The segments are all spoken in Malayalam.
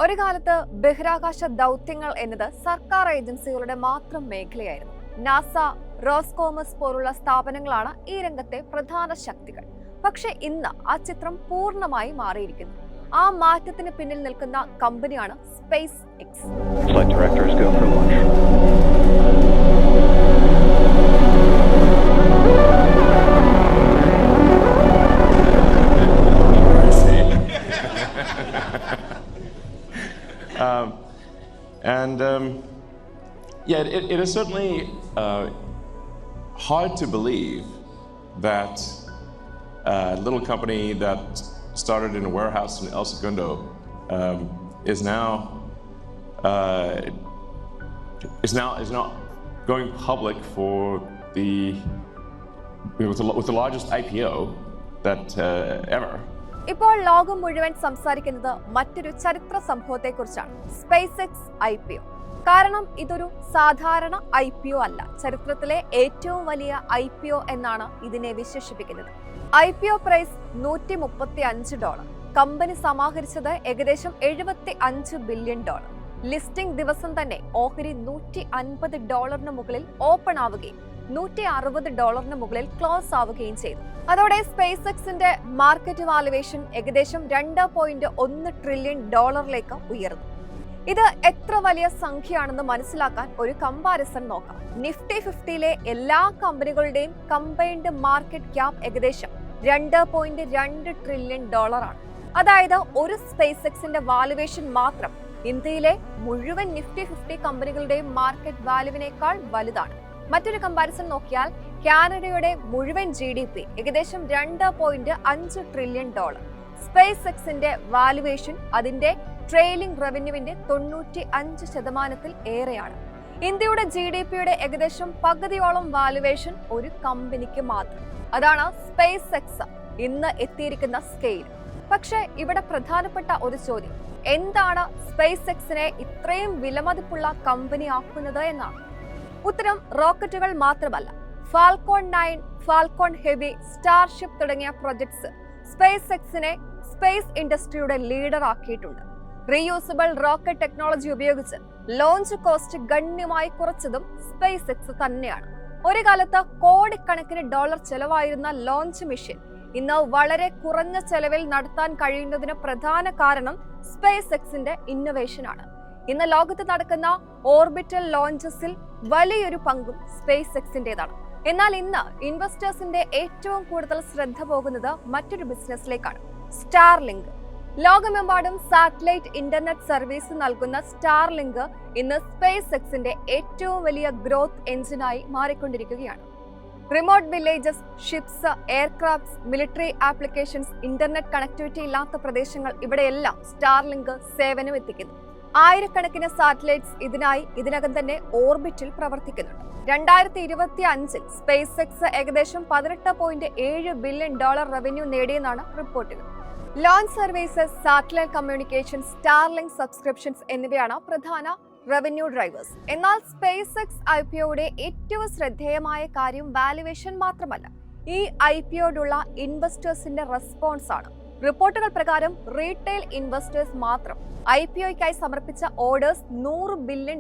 ഒരു കാലത്ത് ബഹിരാകാശ ദൗത്യങ്ങൾ എന്നത് സർക്കാർ ഏജൻസികളുടെ മാത്രം മേഖലയായിരുന്നു. നാസ, റോസ്കോമസ് പോലുള്ള സ്ഥാപനങ്ങളാണ് ഈ രംഗത്തെ പ്രധാന ശക്തികൾ. പക്ഷെ ഇന്ന് ആ ചിത്രം പൂർണ്ണമായി മാറിയിരിക്കുന്നു. ആ മാറ്റത്തിന് പിന്നിൽ നിൽക്കുന്ന കമ്പനിയാണ് space X. It is certainly hard to believe that a little company that started in a warehouse in El Segundo is now going public for with the largest IPO that ever. ഇപ്പോൾ ലോകം മുഴുവൻ സംസാരിക്കുന്നത് മറ്റൊരു ചരിത്ര സംഭവത്തെക്കുറിച്ചാണ്, സ്പേസ് എക്സ് IPO. കാരണം ഇതൊരു സാധാരണ IPO അല്ല, ചരിത്രത്തിലെ ഏറ്റവും വലിയ IPO എന്നാണ് ഇതിനെ വിശേഷിപ്പിക്കുന്നത്. IPO price $135. കമ്പനി സമാഹരിച്ചത് ഏകദേശം $75 ബില്യൺ. ലിസ്റ്റിംഗ് ദിവസം തന്നെ ഓഹരി $150 മുകളിൽ ഓപ്പൺ ആവുകയും $160 മുകളിൽ ക്ലോസ് ആവുകയും ചെയ്തു. അതോടെ സ്പേസ് എക്സിന്റെ മാർക്കറ്റ് വാല്യുവേഷൻ ഏകദേശം $2.1 ട്രില്യൺ ഉയർന്നു. ഇത് എത്ര വലിയ സംഖ്യയാണെന്ന് മനസ്സിലാക്കാൻ ഒരു കമ്പാരിസൺ നോക്കാം. നിഫ്റ്റി 50ലെ എല്ലാ കമ്പനികളുടെയും കമ്പൈൻഡ് മാർക്കറ്റ് ക്യാപ് ഏകദേശം $2.2 ട്രില്യൺ ആണ്. അതായത് ഒരു സ്പേസ് എക്സിന്റെ വാല്യുവേഷൻ മാത്രം ഇന്ത്യയിലെ മുഴുവൻ നിഫ്റ്റി 50 കമ്പനികളുടെയും മാർക്കറ്റ് വാല്യുവിനേക്കാൾ വലുതാണ്. മറ്റൊരു കമ്പാരിസൺ നോക്കിയാൽ കാനഡയുടെ മുഴുവൻ GDP ഏകദേശം $2.5 ട്രില്യൺ. സ്പേസ് എക്സിന്റെ വാല്യുവേഷൻ അതിന്റെ ട്രെയിലിംഗ് റവന്യൂവിന്റെ 95% ഏറെയാണ്. ഇന്ത്യയുടെ GDPയുടെ ഏകദേശം പകുതിയോളം വാല്യുവേഷൻ ഒരു കമ്പനിക്ക് മാത്രം. അതാണ് സ്പേസ് എക്സ് ഇന്ന് എത്തിയിരിക്കുന്ന സ്കെയിൽ. പക്ഷെ ഇവിടെ പ്രധാനപ്പെട്ട ഒരു ചോദ്യം, എന്താണ് സ്പേസ് എക്സിനെ ഇത്രയും വിലമതിപ്പുള്ള കമ്പനി ആക്കുന്നത് എന്നാണ്. ഉത്തരം റോക്കറ്റുകൾ മാത്രമല്ല. ഫാൽക്കോൺ 9, ഫാൽക്കോൺ ഹെവി, സ്റ്റാർഷിപ്പ് തുടങ്ങിയ പ്രൊജക്ട്സ് സ്പേസ് എക്സിനെ സ്പേസ് ഇൻഡസ്ട്രിയുടെ ലീഡർ ആക്കിയിട്ടുണ്ട്. റീയൂസബിൾ റോക്കറ്റ് ടെക്നോളജി ഉപയോഗിച്ച് ലോഞ്ച് കോസ്റ്റ് ഗണ്യമായി കുറച്ചതും സ്പേസ് എക്സ് തന്നെയാണ്. ഒരു കാലത്ത് കോടിക്കണക്കിന് ഡോളർ ചെലവായിരുന്ന ലോഞ്ച് മിഷൻ ഇന്ന് വളരെ കുറഞ്ഞ ചെലവിൽ നടത്താൻ കഴിയുന്നതിന് പ്രധാന കാരണം സ്പേസ് എക്സിന്റെ ഇന്നൊവേഷൻ ആണ്. ഇന്ന് ലോകത്ത് നടക്കുന്ന ഓർബിറ്റൽ ലോഞ്ചസിൽ വലിയൊരു പങ്കും സ്പേസ് എക്സിന്റേതാണ്. എന്നാൽ ഇന്ന് ഇൻവെസ്റ്റേഴ്സിന്റെ ഏറ്റവും കൂടുതൽ ശ്രദ്ധ പോകുന്നത് മറ്റൊരു ബിസിനസ്സിലേക്കാണ്, സ്റ്റാർലിങ്ക്. ലോകമെമ്പാടും സാറ്റലൈറ്റ് ഇന്റർനെറ്റ് സർവീസ് നൽകുന്ന സ്റ്റാർലിങ്ക് ഇന്ന് സ്പേസ് എക്സിന്റെ ഏറ്റവും വലിയ ഗ്രോത്ത് എഞ്ചിനായി മാറിക്കൊണ്ടിരിക്കുകയാണ്. Remote villages, ships, aircrafts, military applications, internet connectivity ഇല്ലാത്ത പ്രദേശങ്ങൾ, ഇവിടെയെല്ലാം സ്റ്റാർലിങ്ക് സേവനം എത്തിക്കുന്നു. ആയിരക്കണക്കിന് സാറ്റലൈറ്റ്സ് ഇതിനകം തന്നെ ഓർബിറ്റിൽ പ്രവർത്തിക്കുന്നുണ്ട്. 2025 സ്പേസ് എക്സ് ഏകദേശം $18.7 ബില്യൺ റവന്യൂ നേടിയെന്നാണ് റിപ്പോർട്ടുകൾ. Launch services, satellite communication, Starlink subscriptions എന്നിവയാണ് പ്രധാന റവന്യൂ ഡ്രൈവേഴ്സ്. എന്നാൽ സ്പേസ് എക്സ് IPOയുടെ ഏറ്റവും ശ്രദ്ധേയമായ കാര്യം വാല്യുവേഷൻ മാത്രമല്ല, ഈ IPOയോടുള്ള ഇൻവെസ്റ്റേഴ്സിന്റെ റെസ്പോൺസ് ആണ്. റിപ്പോർട്ടുകൾ പ്രകാരം റീറ്റെയിൽ ഇൻവെസ്റ്റേഴ്സ് മാത്രം IPOയ്ക്കായി സമർപ്പിച്ച ഓർഡേഴ്സ് $100 ബില്യൺ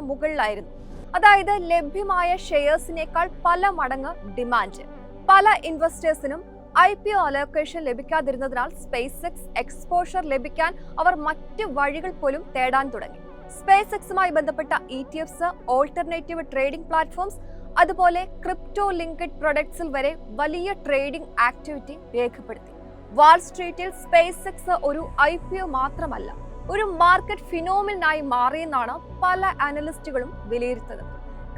മുകളിലായിരുന്നു. അതായത് ലഭ്യമായ ഷെയർസിനേക്കാൾ പല മടങ്ങ് ഡിമാൻഡ്. പല ഇൻവെസ്റ്റേഴ്സിനും IPO അലോക്കേഷൻ ലഭിക്കാതിരുന്നതിനാൽ സ്പേസ് എക്സ് എക്സ്പോഷർ ലഭിക്കാൻ അവർ മറ്റ് വഴികൾ പോലും തേടാൻ തുടങ്ങി. സ്പേസ് എക്സുമായി ബന്ധപ്പെട്ട ETFs, ഓൾട്ടർനേറ്റീവ് ട്രേഡിംഗ് പ്ലാറ്റ്ഫോംസ്, അതുപോലെ ക്രിപ്റ്റോ ലിങ്ക്ഡ് പ്രൊഡക്ട്സിൽ വരെ വലിയ ട്രേഡിംഗ് ആക്ടിവിറ്റി രേഖപ്പെടുത്തി. വാൾ സ്ട്രീറ്റിൽ സ്പേസ് എക്സ് ഒരു IPO മാത്രമല്ല, ഒരു മാർക്കറ്റ് ഫിനോമിനായി മാറിയെന്നാണ് പല അനലിസ്റ്റുകളും വിലയിരുത്തുന്നത്.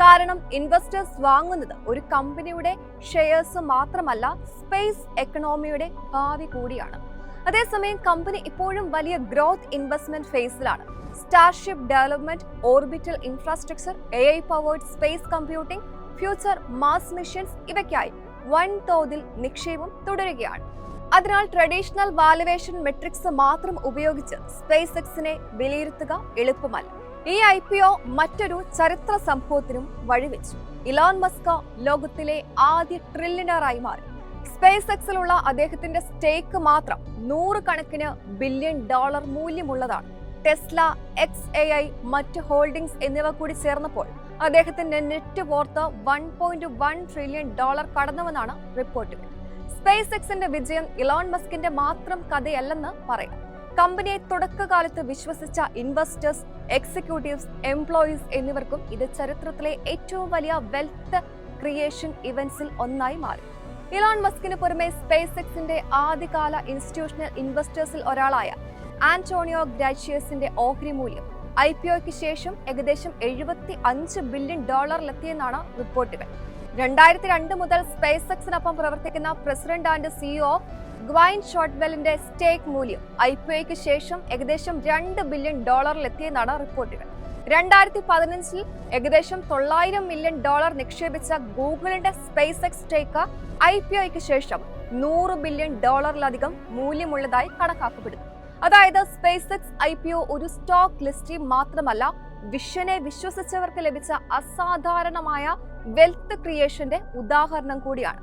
കാരണം ഇൻവെസ്റ്റേഴ്സ് വാങ്ങുന്നത് ഒരു കമ്പനിയുടെ ഷെയർസ് മാത്രമല്ല, സ്പേസ് എക്കണോമിയുടെ ഭാവി കൂടിയാണ്. അതേസമയം കമ്പനി ഇപ്പോഴും വലിയ ഗ്രോത്ത് ഇൻവെസ്റ്റ്മെന്റ് ഫേസിലാണ്. Starship development, orbital infrastructure, AI powered space computing, future Mars missions ഇവയ്ക്കായി വൻതോതിൽ നിക്ഷേപം തുടരുകയാണ്. അതിനാൽ ട്രഡീഷണൽ വാല്യുവേഷൻ മെട്രിക്സ് മാത്രം ഉപയോഗിച്ച് സ്പേസ് എക്സിനെ വിലയിരുത്തുക എളുപ്പമല്ല. ഈ IPO മറ്റൊരു ചരിത്ര സംഭവത്തിനും വഴിവെച്ചു. ഇലോൺ മസ്ക് ലോകത്തിലെ ആദ്യ ട്രില്യണറായി മാറി. സ്പേസ് എക്സിലുള്ള അദ്ദേഹത്തിന്റെ സ്റ്റേക്ക് മാത്രം $100 കണക്കിന് ബില്യൺ മൂല്യമുള്ളതാണ്. ടെസ്ല, XAI, മറ്റ് ഹോൾഡിംഗ്സ് എന്നിവ കൂടി ചേർന്നപ്പോൾ അദ്ദേഹത്തിന്റെ നെറ്റ് വർത്ത് $1.1 ട്രില്യൺ കടന്നുവെന്നാണ് റിപ്പോർട്ടുകൾ. സ്പേസ് എക്സിന്റെ വിജയം ഇലോൺ മസ്കിന്റെ മാത്രം കഥയല്ലെന്ന് പറയാം. കമ്പനിയെ തുടക്കകാലത്ത് വിശ്വസിച്ച ഇൻവെസ്റ്റേഴ്സ്, എക്സിക്യൂട്ടീവ്സ്, എംപ്ലോയീസ് എന്നിവർക്കും ഇത് ചരിത്രത്തിലെ ഏറ്റവും വലിയ വെൽത്ത് ക്രിയേഷൻ ഇവന്റ്സിൽ ഒന്നായി മാറി. ഇലോൺ മസ്കിന് പുറമെ സ്പേസ് എക്സിന്റെ ആദ്യകാല ഇൻസ്റ്റിറ്റ്യൂഷണൽ ഇൻവെസ്റ്റേഴ്സിൽ ഒരാളായ ആന്റോണിയോ ഗ്രാച്ചിയസിന്റെ ഓഹരി മൂല്യം IPOയ്ക്ക് ശേഷം ഏകദേശം $75 ബില്യൺ എത്തിയെന്നാണ് റിപ്പോർട്ടുകൾ. 2002 മുതൽ സ്പേസ് എക്സിനൊപ്പം പ്രവർത്തിക്കുന്ന പ്രസിഡന്റ് ആൻഡ് CEO ഗ്വൈൻ ഷോട്ട്വെല്ലിന്റെ സ്റ്റേക്ക് മൂല്യം IPOയ്ക്ക് ശേഷം ഏകദേശം $2 ബില്യൺ എത്തിയെന്നാണ് റിപ്പോർട്ടുകൾ. 2015 ഏകദേശം $900 മില്യൺ നിക്ഷേപിച്ച ഗൂഗിളിന്റെ സ്പേസ് എക്സ് സ്റ്റേക്ക് IPOയ്ക്ക് ശേഷം $100 ബില്യൺ മൂല്യമുള്ളതായി കണക്കാക്കപ്പെടുന്നു. അതായത് സ്പേസ് എക്സ് IPO ഒരു സ്റ്റോക്ക് ലിസ്റ്റിംഗ് മാത്രമല്ല, വിഷനെ വിശ്വസിച്ചവർക്ക് ലഭിച്ച അസാധാരണമായ വെൽത്ത് ക്രിയേഷന്റെ ഉദാഹരണം കൂടിയാണ്.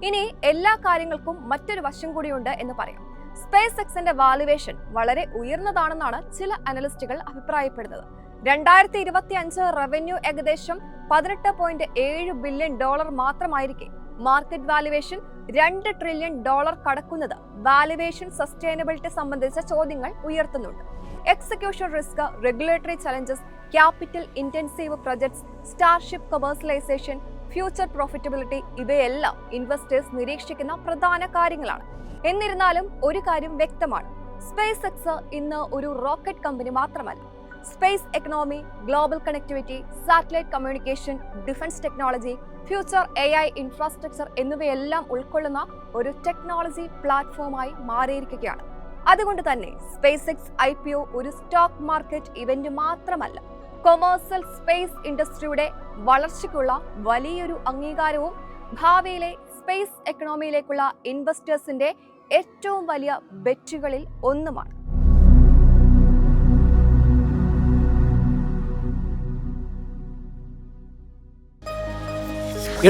ഇനി എല്ലാ കാര്യങ്ങൾക്കും മറ്റൊരു വശം കൂടിയുണ്ട് എന്ന് പറയാം. സ്പേസ് എക്സിന്റെ വാല്യുവേഷൻ വളരെ ഉയർന്നതാണെന്നാണ് ചില അനലിസ്റ്റുകൾ അഭിപ്രായപ്പെടുന്നത്. 2025 റവന്യൂ ഏകദേശം $18.7 ബില്യൺ മാത്രമായിരിക്കെ മാർക്കറ്റ് വാല്യുവേഷൻ $2 ട്രില്യൺ കടക്കുന്നത് വാല്യുവേഷൻ സസ്റ്റൈനബിലിറ്റി സംബന്ധിച്ച ചോദ്യങ്ങൾ ഉയർത്തുന്നുണ്ട്. Execution risk, regulatory challenges, capital intensive projects, Starship commercialisation, future profitability ഇവയെല്ലാം ഇൻവെസ്റ്റേഴ്സ് നിരീക്ഷിക്കുന്ന പ്രധാന കാര്യങ്ങളാണ്. എന്നിരുന്നാലും ഒരു കാര്യം വ്യക്തമാണ്, സ്പേസ് എക്സ് ഇന്ന് ഒരു റോക്കറ്റ് കമ്പനി മാത്രമല്ല. Space economy, global connectivity, satellite communication, defence technology, future AI infrastructure എന്നിവയെല്ലാം ഉൾക്കൊള്ളുന്ന ഒരു ടെക്നോളജി പ്ലാറ്റ്ഫോമായി മാറിയിരിക്കുകയാണ്. അതുകൊണ്ട് തന്നെ സ്പേസ് എക്സ് IPO ഒരു സ്റ്റോക്ക് മാർക്കറ്റ് ഇവന്റ് മാത്രമല്ല, കൊമേഴ്സ്യൽ സ്പേസ് ഇൻഡസ്ട്രിയുടെ വളർച്ചയ്ക്കുള്ള വലിയൊരു അംഗീകാരവും ഭാവിയിലെ സ്പേസ് എക്കണോമിയിലേക്കുള്ള ഇൻവെസ്റ്റേഴ്സിന്റെ ഏറ്റവും വലിയ ബെറ്റുകളിൽ ഒന്നുമാണ്.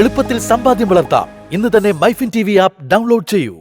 എളുപ്പത്തിൽ സമ്പാദ്യം വളർത്താം. ഇന്ന് തന്നെ മൈഫിൻ TV ആപ്പ് ഡൗൺലോഡ് ചെയ്യൂ.